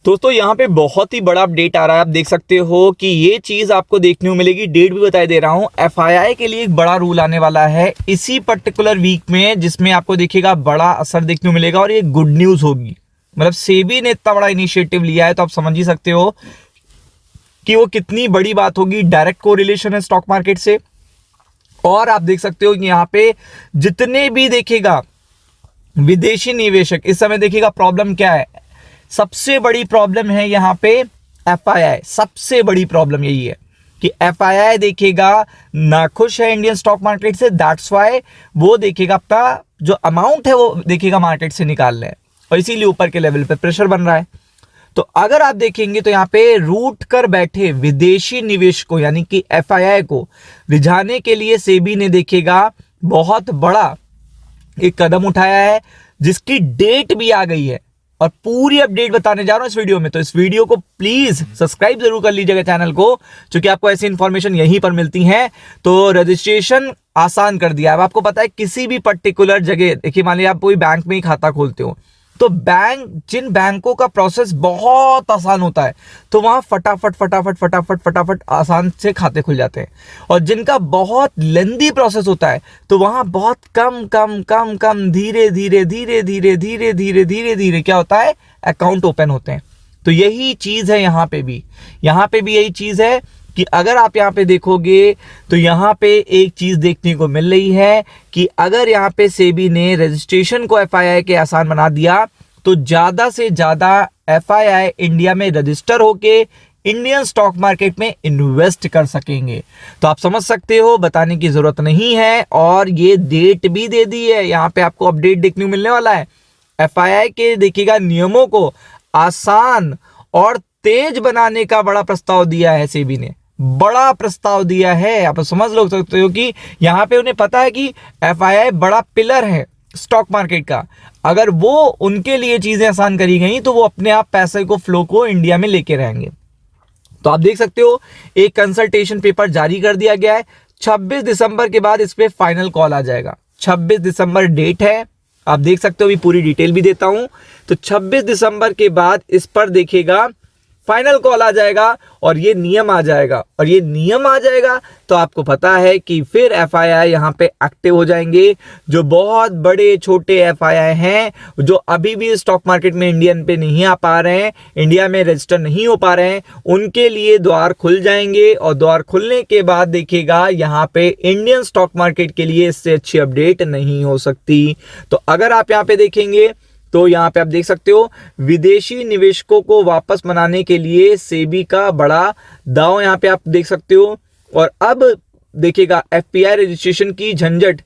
दोस्तों यहाँ पे बहुत ही बड़ा अपडेट आ रहा है। आप देख सकते हो कि ये चीज़ आपको देखने को मिलेगी। डेट भी बताई दे रहा हूँ। एफआईआई के लिए एक बड़ा रूल आने वाला है इसी पर्टिकुलर वीक में, जिसमें आपको देखिएगा बड़ा असर देखने को मिलेगा और ये गुड न्यूज़ होगी। मतलब सेबी ने इतना बड़ा इनिशिएटिव लिया है तो आप समझ ही सकते हो कि वो कितनी बड़ी बात होगी। डायरेक्ट कोरिलेशन है स्टॉक मार्केट से। और आप देख सकते हो कि यहाँ पे जितने भी देखिएगा विदेशी निवेशक, इस समय देखिएगा प्रॉब्लम क्या है। सबसे बड़ी प्रॉब्लम है यहाँ पे एफआईआई। सबसे बड़ी प्रॉब्लम यही है कि एफआईआई देखिएगा नाखुश है इंडियन स्टॉक मार्केट से। दैट्स वाई वो देखिएगा अपना जो अमाउंट है वो देखिएगा मार्केट से निकाल रहे हैं और इसीलिए ऊपर के लेवल पे प्रेशर बन रहा है। तो अगर आप देखेंगे तो यहाँ पे रूट कर बैठे विदेशी निवेश को यानी कि एफआईआई को रिझाने के लिए सेबी ने देखिएगा बहुत बड़ा एक कदम उठाया है, जिसकी डेट भी आ गई है और पूरी अपडेट बताने जा रहा हूं इस वीडियो में। तो इस वीडियो को प्लीज सब्सक्राइब जरूर कर लीजिएगा चैनल को, क्योंकि आपको ऐसी इंफॉर्मेशन यहीं पर मिलती है। तो रजिस्ट्रेशन आसान कर दिया है। अब आपको पता है किसी भी पर्टिकुलर जगह, देखिए मान लीजिए आप कोई बैंक में ही खाता खोलते हो तो जिन बैंकों का प्रोसेस बहुत आसान होता है तो वहां फटाफट आसान से खाते खुल जाते हैं, और जिनका बहुत लेंदी प्रोसेस होता है तो वहां बहुत कम धीरे क्या होता है, अकाउंट ओपन होते हैं। तो यही चीज है यहाँ पे भी यही चीज है कि अगर आप यहाँ पे देखोगे तो यहाँ पे एक चीज देखने को मिल रही है कि अगर यहाँ पे सेबी ने रजिस्ट्रेशन को एफआईआई के आसान बना दिया तो ज्यादा से ज्यादा एफआईआई इंडिया में रजिस्टर होके इंडियन स्टॉक मार्केट में इन्वेस्ट कर सकेंगे। तो आप समझ सकते हो, बताने की जरूरत नहीं है। और ये डेट भी दे दी है, यहाँ पे आपको अपडेट देखने को मिलने वाला है। एफआईआई के देखिएगा नियमों को आसान और तेज बनाने का बड़ा प्रस्ताव दिया है सेबी ने, बड़ा प्रस्ताव दिया है। आप समझ लो सकते हो कि यहाँ पे उन्हें पता है कि एफआईआई बड़ा पिलर है स्टॉक मार्केट का। अगर वो उनके लिए चीजें आसान करी गई तो वो अपने आप पैसे को फ्लो को इंडिया में लेके रहेंगे। तो आप देख सकते हो एक कंसल्टेशन पेपर जारी कर दिया गया है। 26 दिसंबर के बाद इस पे फाइनल कॉल आ जाएगा। 26 दिसंबर डेट है, आप देख सकते हो। अभी पूरी डिटेल भी देता हूं। तो 26 दिसंबर के बाद इस पर देखिएगा फाइनल कॉल आ जाएगा और ये नियम आ जाएगा। तो आपको पता है कि फिर एफआईआई यहाँ पे एक्टिव हो जाएंगे। जो बहुत बड़े छोटे एफआईआई हैं जो अभी भी स्टॉक मार्केट में इंडियन पे नहीं आ पा रहे हैं, इंडिया में रजिस्टर नहीं हो पा रहे हैं, उनके लिए द्वार खुल जाएंगे। और द्वार खुलने के बाद देखिएगा यहाँ पे इंडियन स्टॉक मार्केट के लिए इससे अच्छी अपडेट नहीं हो सकती। तो अगर आप यहाँ पे देखेंगे तो यहाँ पे आप देख सकते हो विदेशी निवेशकों को वापस मनाने के लिए सेबी का बड़ा दांव यहाँ पे आप देख सकते हो। और अब देखिएगा एफपीआई रजिस्ट्रेशन की झंझट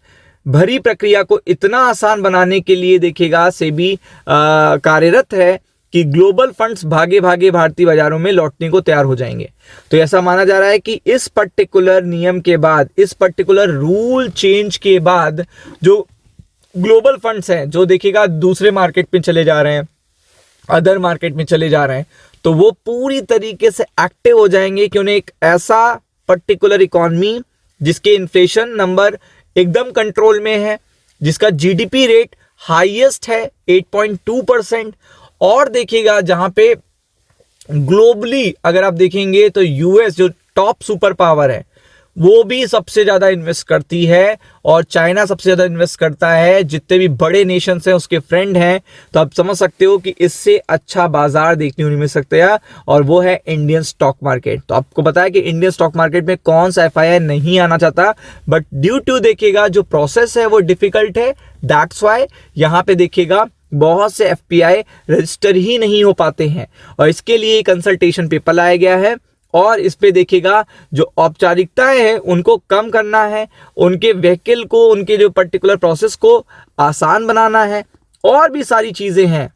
भरी प्रक्रिया को इतना आसान बनाने के लिए देखिएगा सेबी कार्यरत है कि ग्लोबल फंड्स भागे भारतीय बाजारों में लौटने को तैयार हो जाएंगे। तो ऐसा माना जा रहा है कि इस पर्टिकुलर नियम के बाद, इस पर्टिकुलर रूल चेंज के बाद जो ग्लोबल फंड्स हैं, जो देखिएगा दूसरे मार्केट में चले जा रहे हैं, अदर मार्केट में चले जा रहे हैं, तो वो पूरी तरीके से एक्टिव हो जाएंगे कि उन्हें एक ऐसा पर्टिकुलर इकॉनमी जिसके इन्फ्लेशन नंबर एकदम कंट्रोल में है, जिसका जीडीपी रेट हाईएस्ट है 8.2%, और देखिएगा जहां पे ग्लोबली अगर आप देखेंगे तो यूएस जो टॉप सुपर पावर है वो भी सबसे ज्यादा इन्वेस्ट करती है, और चाइना सबसे ज्यादा इन्वेस्ट करता है। जितने भी बड़े नेशंस हैं उसके फ्रेंड हैं। तो आप समझ सकते हो कि इससे अच्छा बाजार देखने को नहीं मिल सकता है, और वो है इंडियन स्टॉक मार्केट। तो आपको पता है कि इंडियन स्टॉक मार्केट में कौन सा एफआईआई नहीं आना चाहता, बट ड्यू टू देखिएगा जो प्रोसेस है वो डिफिकल्ट है। दैट्स वाई यहाँ पे देखिएगा बहुत से एफपीआई रजिस्टर ही नहीं हो पाते हैं, और इसके लिए कंसल्टेशन पेपर लाया गया है। और इस पे देखिएगा जो औपचारिकताएं हैं उनको कम करना है, उनके व्हीकल को, उनके जो पर्टिकुलर प्रोसेस को आसान बनाना है, और भी सारी चीजें हैं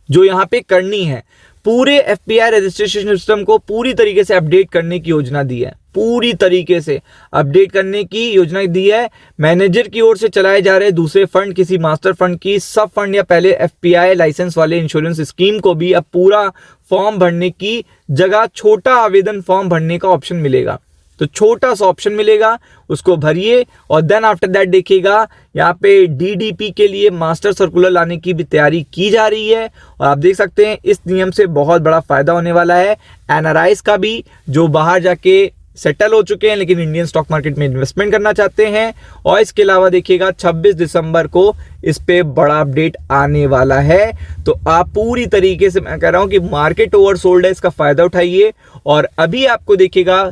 जो यहाँ पे करनी है। पूरे एफपीआई रजिस्ट्रेशन सिस्टम को पूरी तरीके से अपडेट करने की योजना दी है, पूरी तरीके से अपडेट करने की योजना दी है। मैनेजर की ओर से चलाए जा रहे दूसरे फंड, किसी मास्टर फंड की सब फंड या पहले एफपीआई लाइसेंस वाले इंश्योरेंस स्कीम को भी अब पूरा फॉर्म भरने की जगह छोटा आवेदन फॉर्म भरने का ऑप्शन मिलेगा। तो छोटा सा ऑप्शन मिलेगा, उसको भरिए और देन आफ्टर दैट देखिएगा यहाँ पे डीडीपी के लिए मास्टर सर्कुलर लाने की भी तैयारी की जा रही है। और आप देख सकते हैं इस नियम से बहुत बड़ा फायदा होने वाला है एनआरआईज का भी, जो बाहर जाके सेटल हो चुके हैं लेकिन इंडियन स्टॉक मार्केट में इन्वेस्टमेंट करना चाहते हैं। और इसके अलावा देखिएगा 26 दिसंबर को इस पे बड़ा अपडेट आने वाला है। तो आप पूरी तरीके से, मैं कह रहा हूं कि मार्केट ओवरसोल्ड है, इसका फायदा उठाइए। और अभी आपको देखिएगा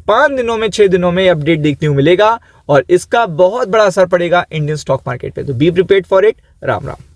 5 दिनों में 6 दिनों में अपडेट देखने को मिलेगा और इसका बहुत बड़ा असर पड़ेगा इंडियन स्टॉक मार्केट पे। तो be prepared for it. Ram Ram.